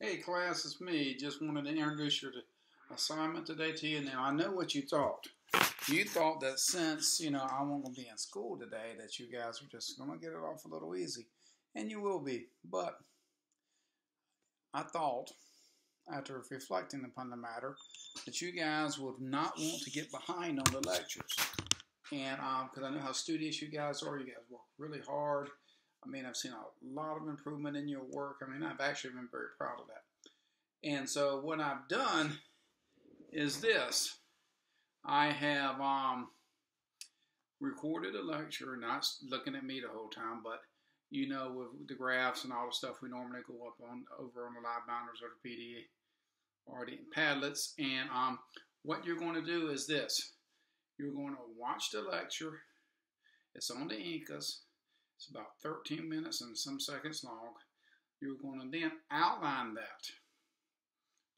Hey class, it's me. Just wanted to introduce your assignment today to you. Now I know what you thought. You thought that since I won't be in school today, that you guys are just gonna get it off a little easy, and you will be. But I thought, after reflecting upon the matter, that you guys would not want to get behind on the lectures, and because I know how studious you guys are, you guys work really hard. I mean, I've seen a lot of improvement in your work. I mean, I've actually been very proud of that. And so what I've done is this. I have recorded a lecture, not looking at me the whole time, but with the graphs and all the stuff we normally go up on over on the live bounders or the PD or the Padlets. And what you're going to do is this. You're going to watch the lecture. It's on the Incas. It's about 13 minutes and some seconds long. You're going to then outline that.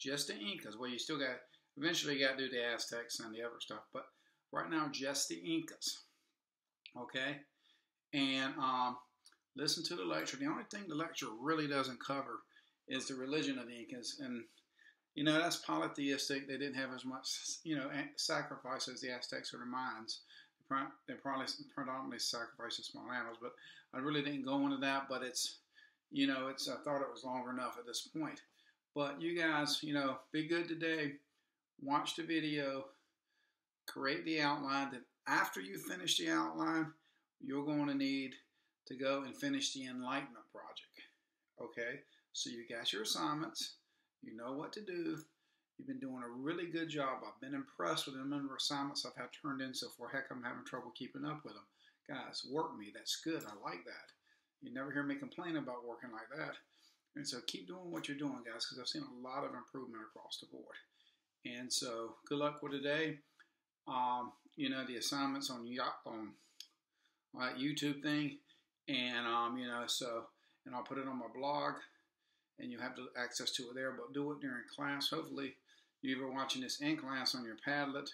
Just the Incas. Well, you still got, eventually you got to do the Aztecs and the other stuff, but right now just the Incas. Okay? And listen to the lecture. The only thing the lecture really doesn't cover is the religion of the Incas. And, that's polytheistic. They didn't have as much, sacrifice as the Aztecs or the Mayans. They probably predominantly sacrificed small animals, but I really didn't go into that, but it's, I thought it was long enough at this point. But you guys, be good today. Watch the video. Create the outline. Then after you finish the outline, you're going to need to go and finish the Enlightenment project. Okay? So you got your assignments. You know what to do. You've been doing a really good job. I've been impressed with the number of assignments I've had turned in so far. Heck, I'm having trouble keeping up with them. Guys, work me. That's good. I like that. You never hear me complain about working like that. And so keep doing what you're doing, guys, because I've seen a lot of improvement across the board. And so good luck with today. The assignments on YouTube thing. And, and I'll put it on my blog. And you have access to it there. But do it during class. Hopefully you're either watching this in class on your Padlet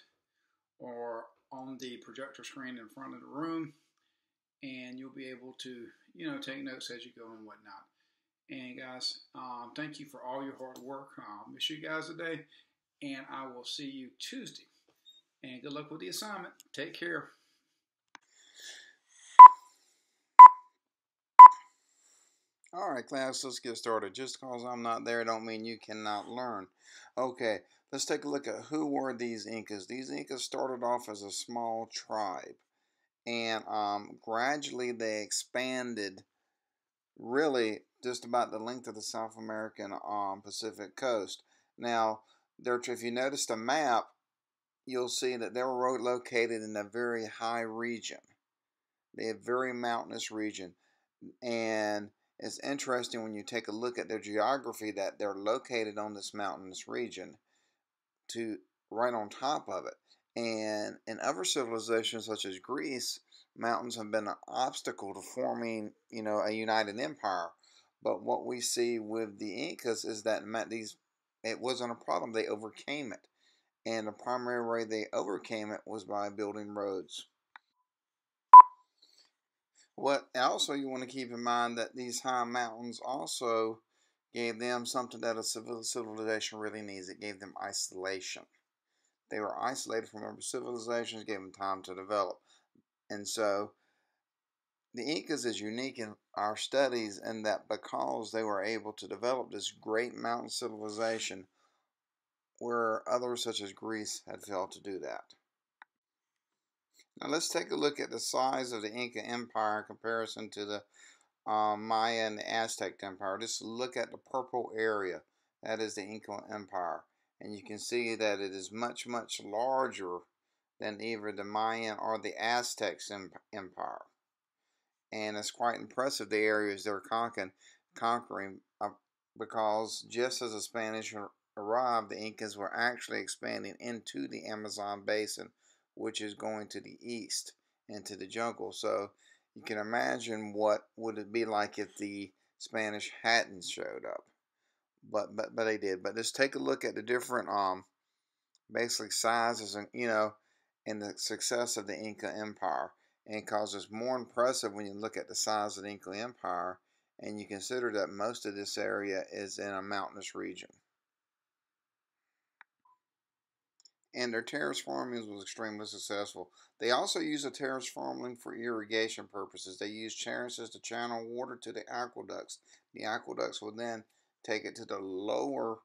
or on the projector screen in front of the room. And you'll be able to, take notes as you go and whatnot. And guys, thank you for all your hard work. I'll miss you guys today, and I will see you Tuesday. And good luck with the assignment. Take care. All right, class, let's get started. Just because I'm not there don't mean you cannot learn. Okay, let's take a look at who were these Incas. These Incas started off as a small tribe, and gradually they expanded really just about the length of the South American Pacific coast. Now, if you notice the map, you'll see that they were located in a very high region. They have very mountainous region. And it's interesting when you take a look at their geography that they're located on this mountainous region right on top of it. And in other civilizations such as Greece, mountains have been an obstacle to forming, a united empire. But what we see with the Incas is that it wasn't a problem. They overcame it. And the primary way they overcame it was by building roads. What also you want to keep in mind that these high mountains also gave them something that a civilization really needs. It gave them isolation. They were isolated from other civilizations, gave them time to develop. And so the Incas is unique in our studies in that because they were able to develop this great mountain civilization where others such as Greece had failed to do that. Now let's take a look at the size of the Inca Empire in comparison to the Maya and the Aztec Empire. Just look at the purple area. That is the Inca Empire. And you can see that it is much, much larger than either the Mayan or the Aztec Empire. And it's quite impressive the areas they're conquering because just as the Spanish arrived, the Incas were actually expanding into the Amazon basin, which is going to the east into the jungle. So you can imagine what would it be like if the Spanish hadn't showed up. But they did. But just take a look at the different basically sizes and and the success of the Inca Empire. And because it's more impressive when you look at the size of the Inca Empire and you consider that most of this area is in a mountainous region. And their terrace farming was extremely successful. They also used the terrace farming for irrigation purposes. They used terraces to channel water to the aqueducts. The aqueducts would then take it to the lower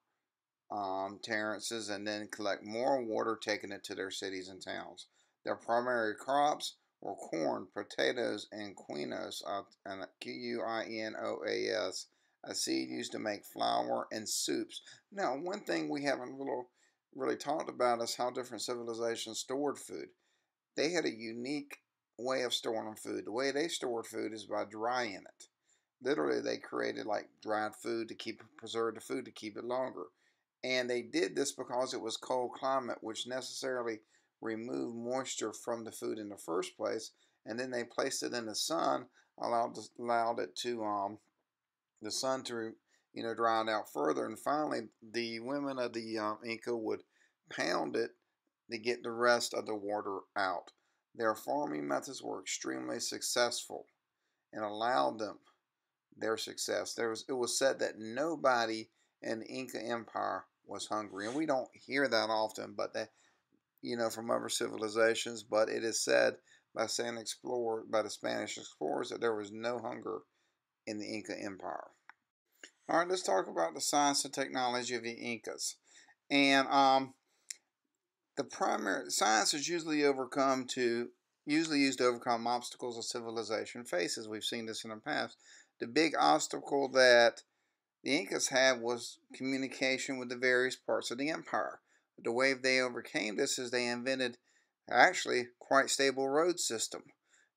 terraces and then collect more water, taking it to their cities and towns. Their primary crops were corn, potatoes, and quinoas, Quinoas, a seed used to make flour and soups. Now, one thing we haven't really talked about is how different civilizations stored food. They had a unique way of storing food. The way they stored food is by drying it. Literally, they created like dried food to preserve the food to keep it longer. And they did this because it was cold climate, which necessarily removed moisture from the food in the first place. And then they placed it in the sun, allowed it to the sun to dry it out further. And finally, the women of the Inca would pound it to get the rest of the water out. Their farming methods were extremely successful and allowed them their success. It was said that nobody in the Inca Empire was hungry, and we don't hear that often, but that from other civilizations. But it is said by the Spanish explorers that there was no hunger in the Inca Empire. All right, let's talk about the science and technology of the Incas. And the primary science is usually used to overcome obstacles a civilization faces. We've seen this in the past. The big obstacle that the Incas had was communication with the various parts of the empire. The way they overcame this is they invented actually quite stable road system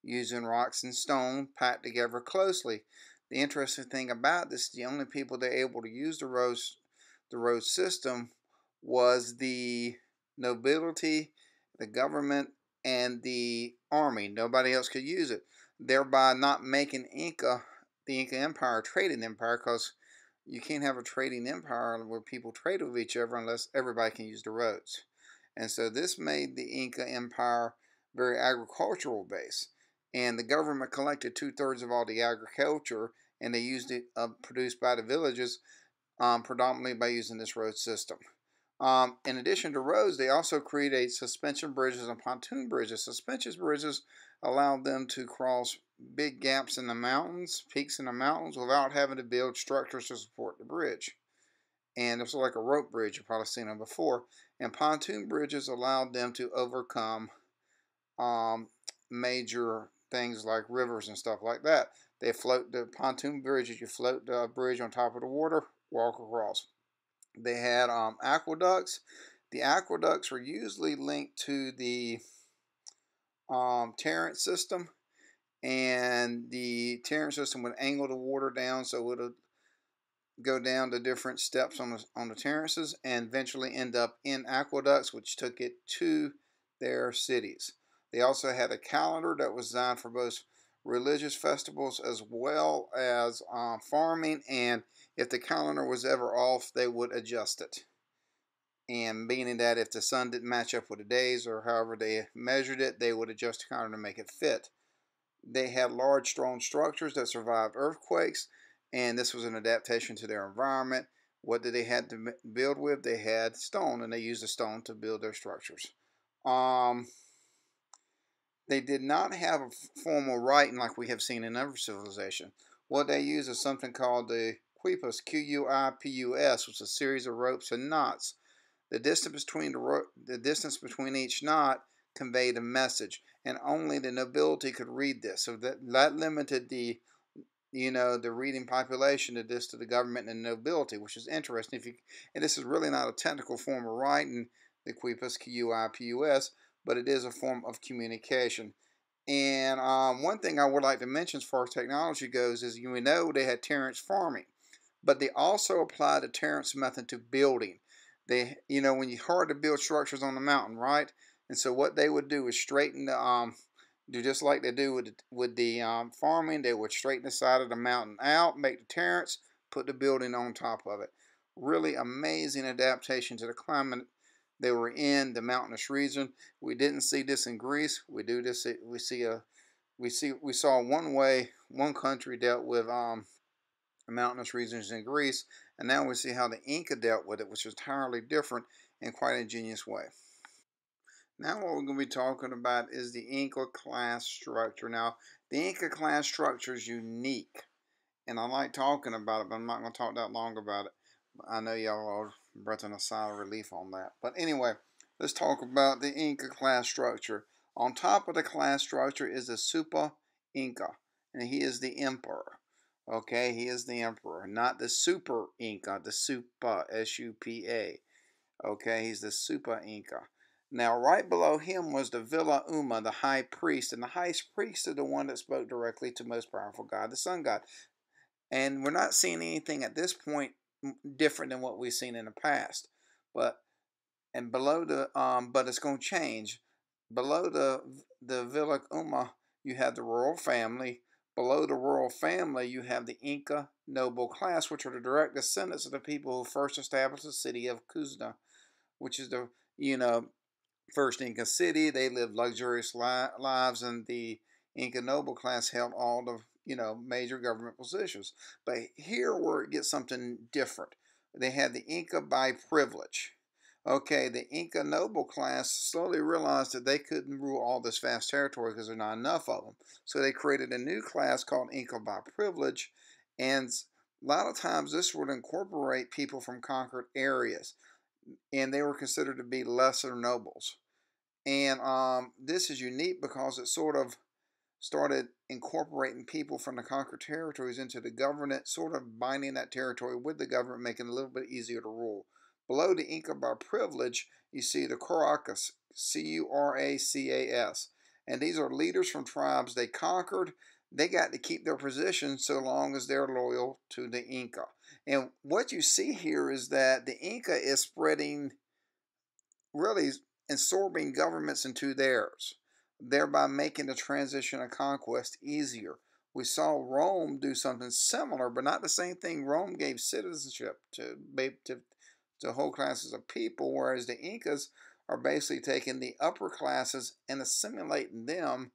using rocks and stone packed together closely. The interesting thing about this, the only people that were able to use the road system was the nobility, the government, and the army. Nobody else could use it, thereby not making the Inca Empire a trading empire, because you can't have a trading empire where people trade with each other unless everybody can use the roads. And so this made the Inca Empire very agricultural based. And the government collected 2/3 of all the agriculture, and they used it produced by the villages predominantly by using this road system. In addition to roads, they also created suspension bridges and pontoon bridges. Suspension bridges allowed them to cross big gaps in the mountains, peaks in the mountains, without having to build structures to support the bridge. And this was like a rope bridge. You've probably seen them before. And pontoon bridges allowed them to overcome major things like rivers and stuff like that. They float the pontoon bridges. You float the bridge on top of the water, walk across. They had aqueducts. The aqueducts were usually linked to the torrent system, and the torrent system would angle the water down so it would go down the different steps on the terraces and eventually end up in aqueducts, which took it to their cities. They also had a calendar that was designed for both religious festivals as well as farming, and if the calendar was ever off, they would adjust it. And meaning that if the sun didn't match up with the days or however they measured it, they would adjust the calendar to make it fit. They had large stone structures that survived earthquakes, and this was an adaptation to their environment. What did they have to build with? They had stone, and they used the stone to build their structures. They did not have a formal writing like we have seen in other civilizations. What they used is something called the quipus, Q-U-I-P-U-S, which is a series of ropes and knots. The distance between each knot conveyed a message, and only the nobility could read this. So that limited the reading population to the government and the nobility, which is interesting. And this is really not a technical form of writing, the quipus, Q-U-I-P-U-S, but it is a form of communication. And one thing I would like to mention as far as technology goes is we know they had terrace farming, but they also applied the terrace method to building. When it's hard to build structures on the mountain, right? And so what they would do is straighten do just like they do with the farming. They would straighten the side of the mountain out, make the terrace, put the building on top of it. Really amazing adaptation to the climate they were in, the mountainous region. We didn't see this in Greece. We do this. We saw one country dealt with mountainous regions in Greece. And now we see how the Inca dealt with it, which was entirely different in quite an ingenious way. Now what we're going to be talking about is the Inca class structure. Now, the Inca class structure is unique, and I like talking about it, but I'm not going to talk that long about it. I know y'all are breathing a sigh of relief on that. But anyway, let's talk about the Inca class structure. On top of the class structure is the Super Inca, and he is the emperor. Okay, he is the emperor, not the Super Inca, the Supa, S-U-P-A. Okay, he's the Super Inca. Now, right below him was the Villa Uma, the high priest, and the high priest is the one that spoke directly to most powerful God, the sun god. And we're not seeing anything at this point different than what we've seen in the past. But but it's going to change. Below the Villa Uma, you have the royal family. Below the royal family, you have the Inca noble class, which are the direct descendants of the people who first established the city of Cuzco, which is the first Inca city. They lived luxurious lives, and the Inca noble class held all the major government positions. But here where it gets something different, they had the Inca by privilege. Okay, the Inca noble class slowly realized that they couldn't rule all this vast territory because there's not enough of them. So they created a new class called Inca by privilege, and a lot of times this would incorporate people from conquered areas, and they were considered to be lesser nobles. And this is unique because it sort of started incorporating people from the conquered territories into the government, sort of binding that territory with the government, making it a little bit easier to rule. Below the Inca by privilege, you see the Curacas, C-U-R-A-C-A-S. And these are leaders from tribes they conquered. They got to keep their position so long as they're loyal to the Inca. And what you see here is that the Inca is spreading, really absorbing governments into theirs, thereby making the transition of conquest easier. We saw Rome do something similar, but not the same thing. Rome gave citizenship to whole classes of people, whereas the Incas are basically taking the upper classes and assimilating them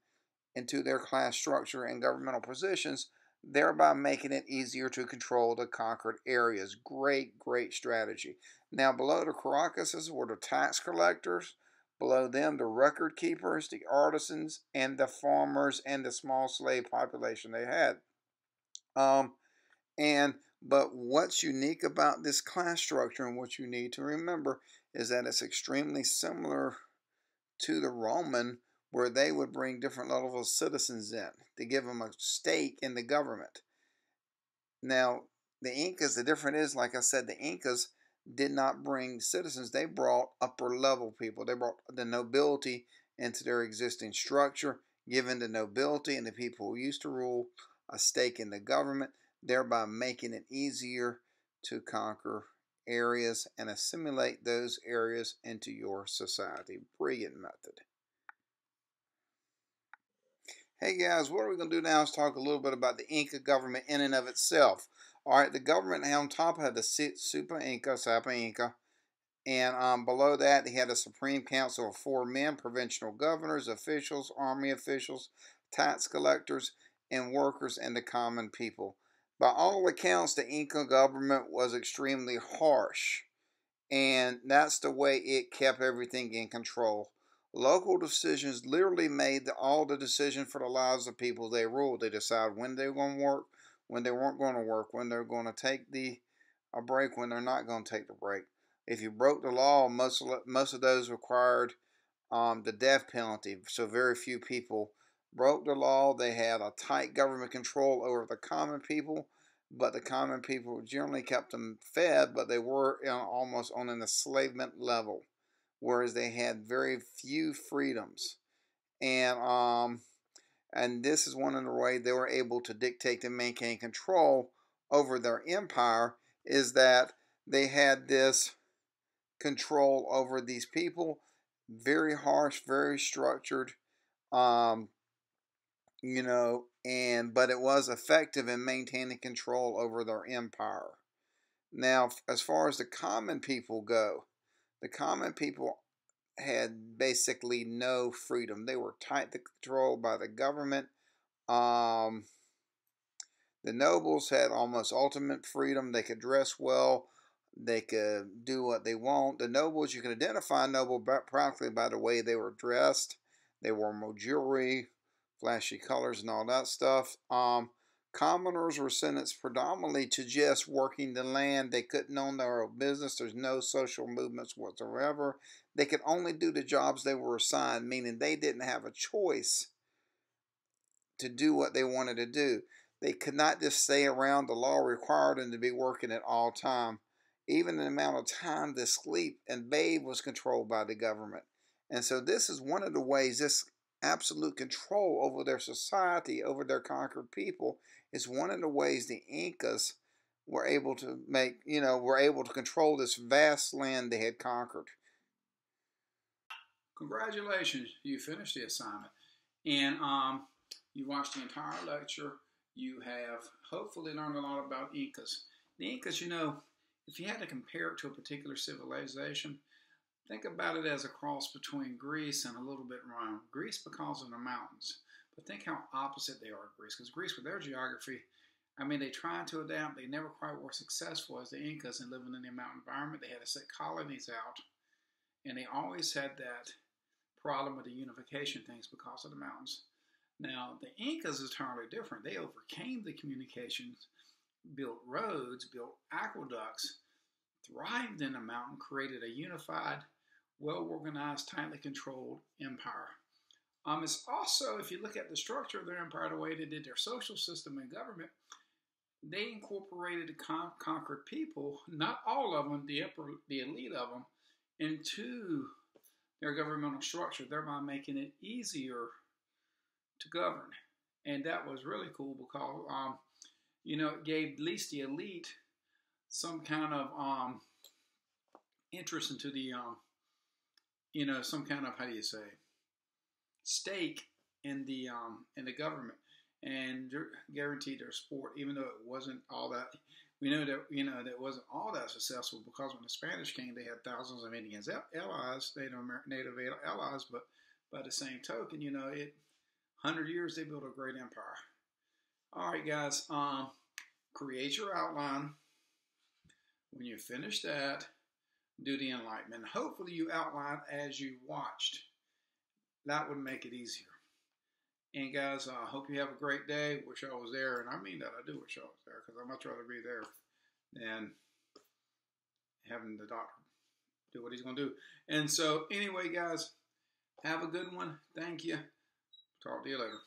into their class structure and governmental positions, thereby making it easier to control the conquered areas. Great, great strategy. Now, below the Caracases were the tax collectors. Below them, the record keepers, the artisans, and the farmers, and the small slave population they had. But what's unique about this class structure, and what you need to remember, is that it's extremely similar to the Roman, where they would bring different levels of citizens in to give them a stake in the government. Now, the Incas, the difference is, like I said, the Incas did not bring citizens. They brought upper level people. They brought the nobility into their existing structure, giving the nobility and the people who used to rule a stake in the government, thereby making it easier to conquer areas and assimilate those areas into your society. Brilliant method. Hey guys, what we're going to do now is talk a little bit about the Inca government in and of itself. Alright, the government on top had the Super Inca, Sapa Inca, and below that they had a Supreme Council of 4 men, provincial governors, officials, army officials, tax collectors, and workers, and the common people. By all accounts, the Inca government was extremely harsh, and that's the way it kept everything in control. Local decisions literally made all the decision for the lives of people they ruled. They decided when they were going to work, when they weren't going to work, when they're going to take a break, when they're not going to take the break. If you broke the law, most of those required the death penalty. So very few people broke the law. They had a tight government control over the common people, but the common people generally kept them fed, but they were almost on an enslavement level, whereas they had very few freedoms. And this is one of the ways they were able to dictate and maintain control over their empire, is that they had this control over these people, very harsh, very structured, but it was effective in maintaining control over their empire. Now, as far as the common people go, the common people had basically no freedom. They were tightly controlled by the government. The nobles had almost ultimate freedom. They could dress well. They could do what they want. The nobles, you can identify a noble practically by the way they were dressed. They wore more jewelry, flashy colors, and all that stuff. Commoners were sentenced predominantly to just working the land. They couldn't own their own business. There's no social movements whatsoever. They could only do the jobs they were assigned, meaning they didn't have a choice to do what they wanted to do. They could not just stay around. The law required them to be working at all time. Even the amount of time to sleep and bathe was controlled by the government. And so this is one of the ways this absolute control over their society, over their conquered people, is one of the ways the Incas were able to were able to control this vast land they had conquered. Congratulations, you finished the assignment. And you watched the entire lecture. You have hopefully learned a lot about Incas. The Incas, if you had to compare it to a particular civilization, think about it as a cross between Greece and a little bit Rome. Greece because of the mountains. But think how opposite they are of Greece. Because Greece, with their geography, they tried to adapt. They never quite were successful as the Incas in living in a mountain environment. They had to set colonies out. And they always had that problem with the unification things because of the mountains. Now, the Incas is entirely different. They overcame the communications, built roads, built aqueducts, thrived in the mountain, created a unified, well-organized, tightly controlled empire. It's also, if you look at the structure of their empire, the way they did their social system and government, they incorporated the conquered people, not all of them, the elite of them, into their governmental structure, thereby making it easier to govern. And that was really cool because, it gave at least the elite some kind of interest into the, some kind of, stake in the government, and guaranteed their support, even though it wasn't all that. We know that that it wasn't all that successful because when the Spanish came, they had thousands of Indians allies, Native allies, but by the same token, 100 years they built a great empire. All right, guys, create your outline. When you finish that, do the enlightenment. Hopefully you outline as you watched. That would make it easier. And guys, I hope you have a great day. Wish I was there, and I mean that. I do wish I was there because I'd much rather be there than having the doctor do what he's going to do. And so anyway, guys, have a good one. Thank you. Talk to you later.